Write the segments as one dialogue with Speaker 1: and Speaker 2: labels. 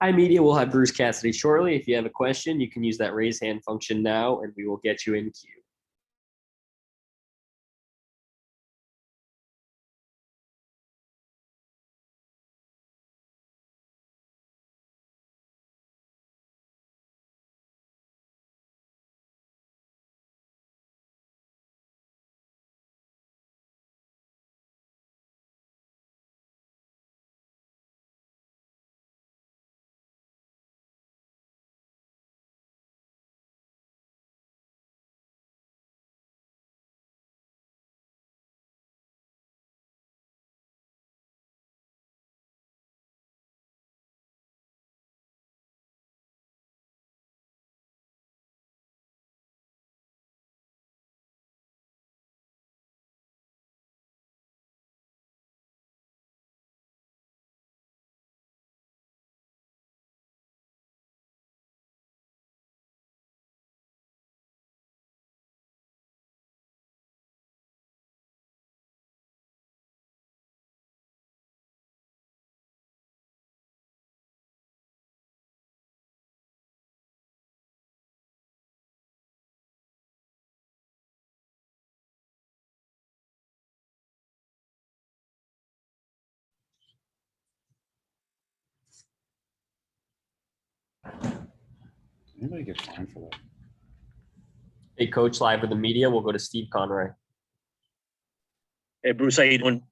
Speaker 1: Hi, media. We'll have Bruce Cassidy shortly. If you have a question, you can use that raise hand function now, and we will get you in queue.
Speaker 2: Anybody get fined for that?
Speaker 1: Hey, Coach, live with the media. We'll go to Steve Conroy.
Speaker 3: Hey, Bruce, how you doing?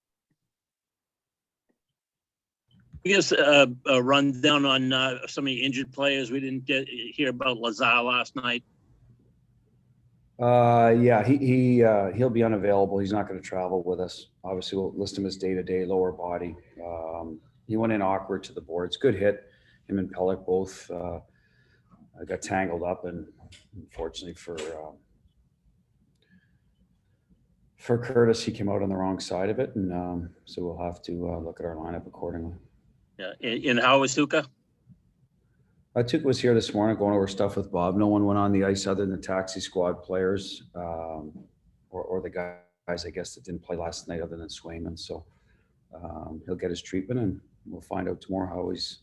Speaker 3: Give us a rundown on some of the injured players. We didn't hear about Lazar last night.
Speaker 2: Yeah, he'll be unavailable. He's not going to travel with us. Obviously, we'll list him as day-to-day lower body. He went in awkward to the boards. Good hit. Him and Pellick both got tangled up, and unfortunately for Curtis, he came out on the wrong side of it, and so we'll have to look at our lineup accordingly.
Speaker 3: Yeah, and how was Tuca?
Speaker 2: Tuca was here this morning going over stuff with Bob. No one went on the ice other than the taxi squad players or the guys, I guess, that didn't play last night other than Swayman. So he'll get his treatment, and we'll find out tomorrow how he's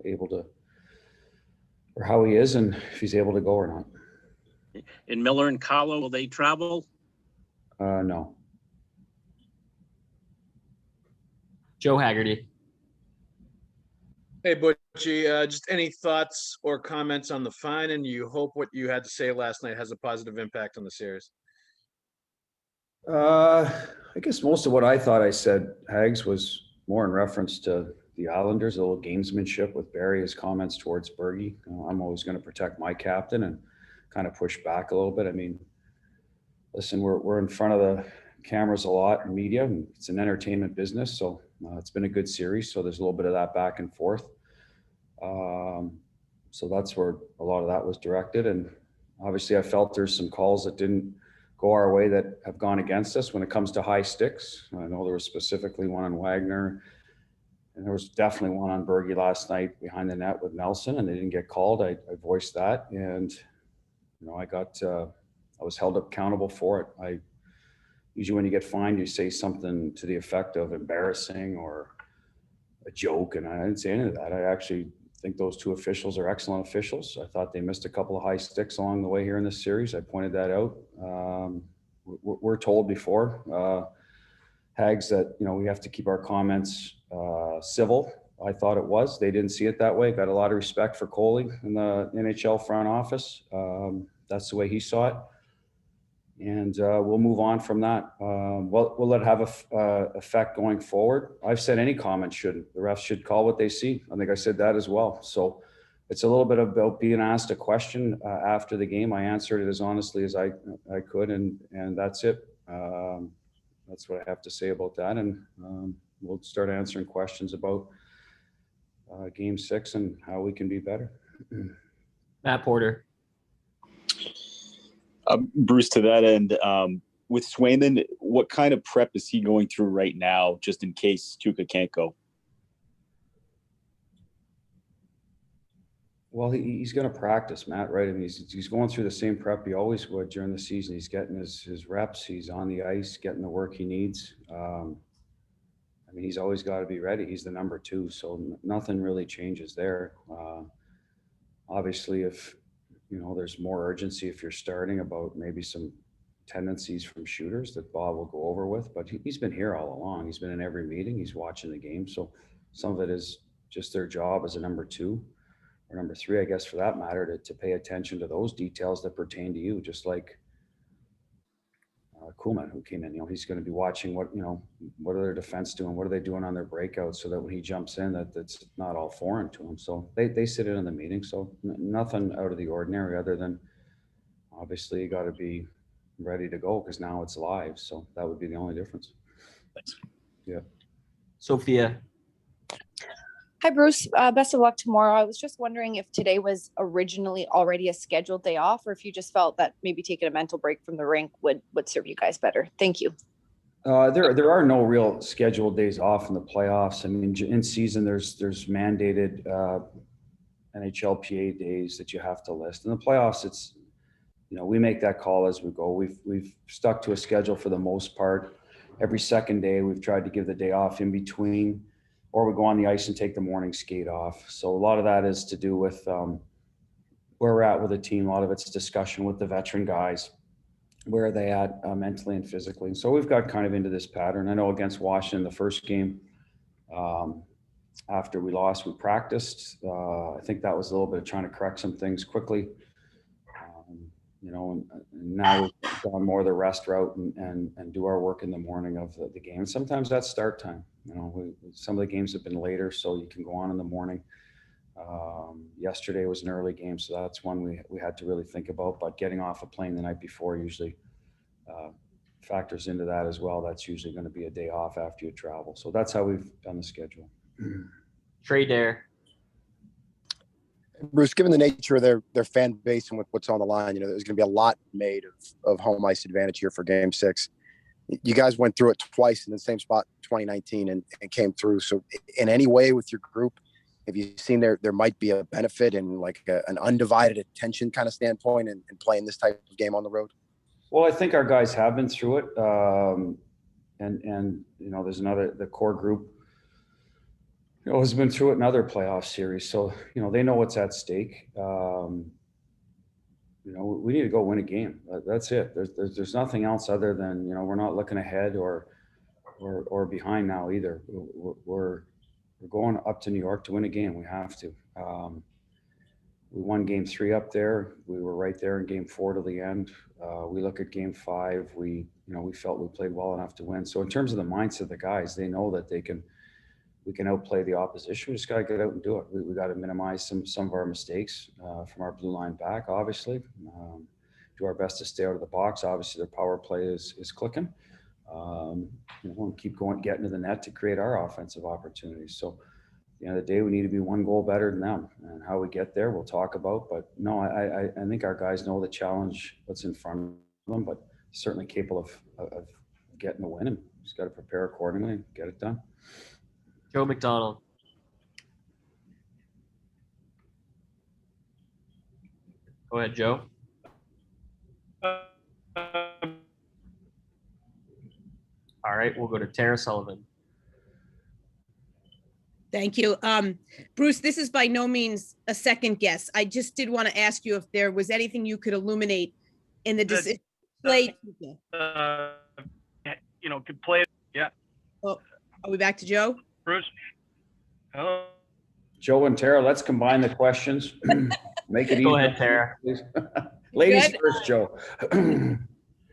Speaker 2: able to, or how he is, and if he's able to go or not.
Speaker 3: And Miller and Carlo, will they travel?
Speaker 2: No.
Speaker 1: Joe Haggerty.
Speaker 4: Hey, Butchie, just any thoughts or comments on the fine, and you hope what you had to say last night has a positive impact on the series?
Speaker 2: I guess most of what I thought I said, Hags, was more in reference to the Islanders, a little gamesmanship with Barry, his comments towards Bergie. I'm always going to protect my captain and kind of push back a little bit. I mean, listen, we're in front of the cameras a lot in media, and it's an entertainment business. So it's been a good series. So there's a little bit of that back and forth. So that's where a lot of that was directed. And obviously I felt there's some calls that didn't go our way that have gone against us when it comes to high sticks. I know there was specifically one on Wagner, and there was definitely one on Bergie last night behind the net with Nelson, and they didn't get called. I voiced that, and I was held accountable for it. Usually when you get fined, you say something to the effect of embarrassing or a joke, and I didn't say any of that. I actually think those two officials are excellent officials. I thought they missed a couple of high sticks along the way here in this series. I pointed that out. We're told before, Hags, that we have to keep our comments civil. I thought it was. They didn't see it that way. Got a lot of respect for Coley in the NHL front office. That's the way he saw it. And we'll move on from that. We'll let it have a effect going forward. I've said any comment shouldn't. The refs should call what they see. I think I said that as well. So it's a little bit about being asked a question after the game. I answered it as honestly as I could, and that's it. That's what I have to say about that. And we'll start answering questions about Game 6 and how we can be better.
Speaker 1: Matt Porter.
Speaker 5: Bruce, to that end, with Swayman, what kind of prep is he going through right now, just in case Tuca can't go?
Speaker 2: Well, he's going to practice, Matt, right? I mean, he's going through the same prep he always would during the season. He's getting his reps. He's on the ice, getting the work he needs. I I mean, he's always got to be ready. He's the number 2, so nothing really changes there. Obviously, if there's more urgency if you're starting about maybe some tendencies from shooters that Bob will go over with, but he's been here all along. He's been in every meeting. He's watching the game. So some of it is just their job as a number 2 or number 3, I guess, for that matter, to pay attention to those details that pertain to you, just like Kuhlman, who came in. He's going to be watching what are their defense doing, what are they doing on their breakouts, so that when he jumps in, that's not all foreign to him. So they sit in on the meeting. So nothing out of the ordinary, other than obviously you got to be ready to go because now it's live. So that would be the only difference.
Speaker 5: Thanks.
Speaker 2: Yeah.
Speaker 1: Sophia.
Speaker 6: Hi, Bruce. Best of luck tomorrow. I was just wondering if today was originally already a scheduled day off, or if you just felt that maybe taking a mental break from the rink would serve you guys better. Thank you.
Speaker 2: There are no real scheduled days off in the playoffs. I mean, in season, there's mandated NHLPA days that you have to list. In the playoffs, it's we make that call as we go. We've stuck to a schedule for the most part. Every second day, we've tried to give the day off in between, or we go on the ice and take the morning skate off. So a lot of that is to do with where we're at with the team. A lot of it's discussion with the veteran guys. Where are they at mentally and physically? And so we've got kind of into this pattern. I know against Washington, the first game, after we lost, we practiced. I think that was a little bit of trying to correct some things quickly. And now we've gone more the rest route and do our work in the morning of the game. Sometimes that's start time. Some of the games have been later, so you can go on in the morning. Yesterday was an early game, so that's one we had to really think about. But getting off a plane the night before usually factors into that as well. That's usually going to be a day off after you travel. So that's how we've done the schedule.
Speaker 1: Trey Dare.
Speaker 7: Bruce, given the nature of their fan base and what's on the line, there's going to be a lot made of home ice advantage here for Game 6. You guys went through it twice in the same spot, 2019, and came through. So, in any way with your group, have you seen there might be a benefit in like an undivided attention kind of standpoint in playing this type of game on the road?
Speaker 2: Well, I think our guys have been through it, and there's the core group. Has been through it in other playoff series, so they know what's at stake. We need to go win a game. That's it. There's nothing else other than we're not looking ahead or behind now either. We're going up to New York to win a game. We have to. We won Game 3 up there. We were right there in Game 4 to the end. We look at Game 5. We felt we played well enough to win. So in terms of the mindset of the guys, they know that we can outplay the opposition. We just got to get out and do it. We got to minimize some of our mistakes from our blue line back, obviously. Do our best to stay out of the box. Obviously, their power play is clicking. And keep going, getting to the net to create our offensive opportunities. So at the end of the day, we need to be one goal better than them. And how we get there, we'll talk about. But no, I think our guys know the challenge that's in front of them, but certainly capable of getting the win. And just got to prepare accordingly and get it done.
Speaker 1: Joe McDonald. Go ahead, Joe. All right, we'll go to Tara Sullivan.
Speaker 8: Thank you. Bruce, this is by no means a second guess. I just did want to ask you if there was anything you could illuminate in the decision.
Speaker 9: Could play. Yeah.
Speaker 8: Oh, are we back to Joe?
Speaker 9: Bruce. Hello.
Speaker 2: Joe and Tara, let's combine the questions. Make it easy.
Speaker 1: Go ahead, Tara.
Speaker 2: Ladies
Speaker 8: Good.
Speaker 2: first, Joe.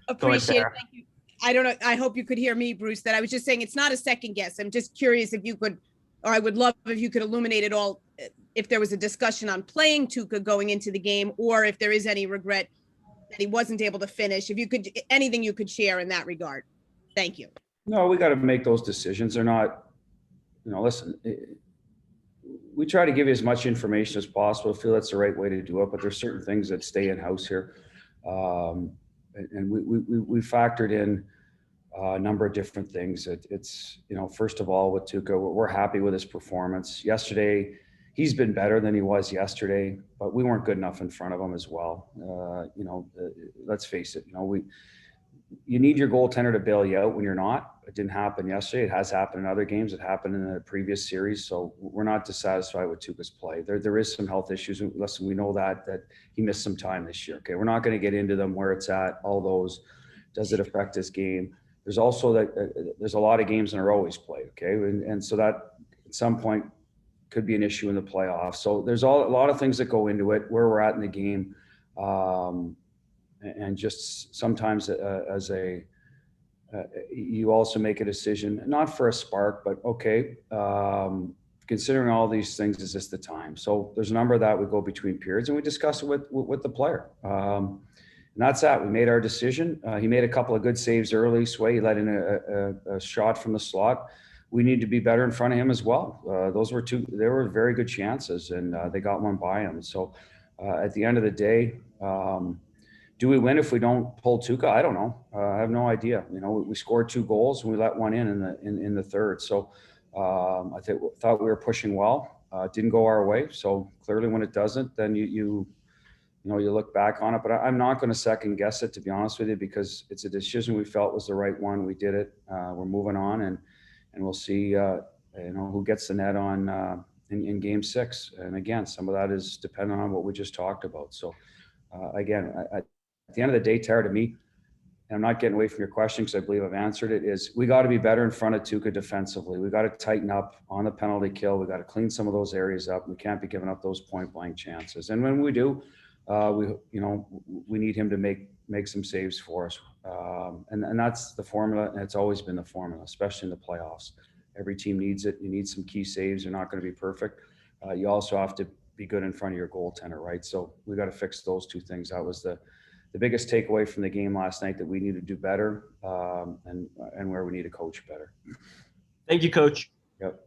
Speaker 8: Appreciate it.
Speaker 1: Tara.
Speaker 8: Thank you. I don't know. I hope you could hear me, Bruce, that I was just saying it's not a second guess. I'm just curious if you could, or I would love if you could illuminate it all, if there was a discussion on playing Tuukka going into the game, or if there is any regret that he wasn't able to finish. If you could, anything you could share in that regard. Thank you.
Speaker 2: No, we got to make those decisions. They're not, listen, we try to give you as much information as possible. I feel that's the right way to do it, but there's certain things that stay in-house here. And we factored in a number of different things. It's first of all, with Tuukka, we're happy with his performance. Yesterday, he's been better than he was yesterday, but we weren't good enough in front of him as well. Let's face it, you need your goaltender to bail you out when you're not. It didn't happen yesterday. It has happened in other games. It happened in the previous series. So we're not dissatisfied with Tuukka's play. There is some health issues. Listen, we know that he missed some time this year. Okay, we're not going to get into them, where it's at, all those. Does it affect his game? There's also there's a lot of games in a row he's played. Okay, and so that at some point could be an issue in the playoffs. So there's a lot of things that go into it, where we're at in the game. And just sometimes you also make a decision, not for a spark, but okay, considering all these things, is this the time? So there's a number of that we go between periods, and we discuss it with the player. And that's that. We made our decision. He made a couple of good saves early. Sway, he let in a shot from the slot. We need to be better in front of him as well. They were very good chances, and they got one by him. So at the end of the day, do we win if we don't pull Tuukka? I don't know. I have no idea. You know, we scored 2 goals and we let one in the third. So I thought we were pushing well. It didn't go our way. So clearly, when it doesn't, then you look back on it. But I'm not going to second guess it, to be honest with you, because it's a decision we felt was the right one. We did it. We're moving on, and we'll see. Who gets the net on in Game 6. And again, some of that is dependent on what we just talked about. So again, at the end of the day, Tara, to me, and I'm not getting away from your question because I believe I've answered it, is we got to be better in front of Tuukka defensively. We got to tighten up on the penalty kill. We got to clean some of those areas up. We can't be giving up those point blank chances. And when we do, we need him to make some saves for us. And that's the formula, and it's always been the formula, especially in the playoffs. Every team needs it. You need some key saves. They're not going to be perfect. You also have to be good in front of your goaltender, right? So we got to fix those 2 things. That was the biggest takeaway from the game last night, that we need to do better, and where we need to coach better.
Speaker 1: Thank you, Coach.
Speaker 2: Yep.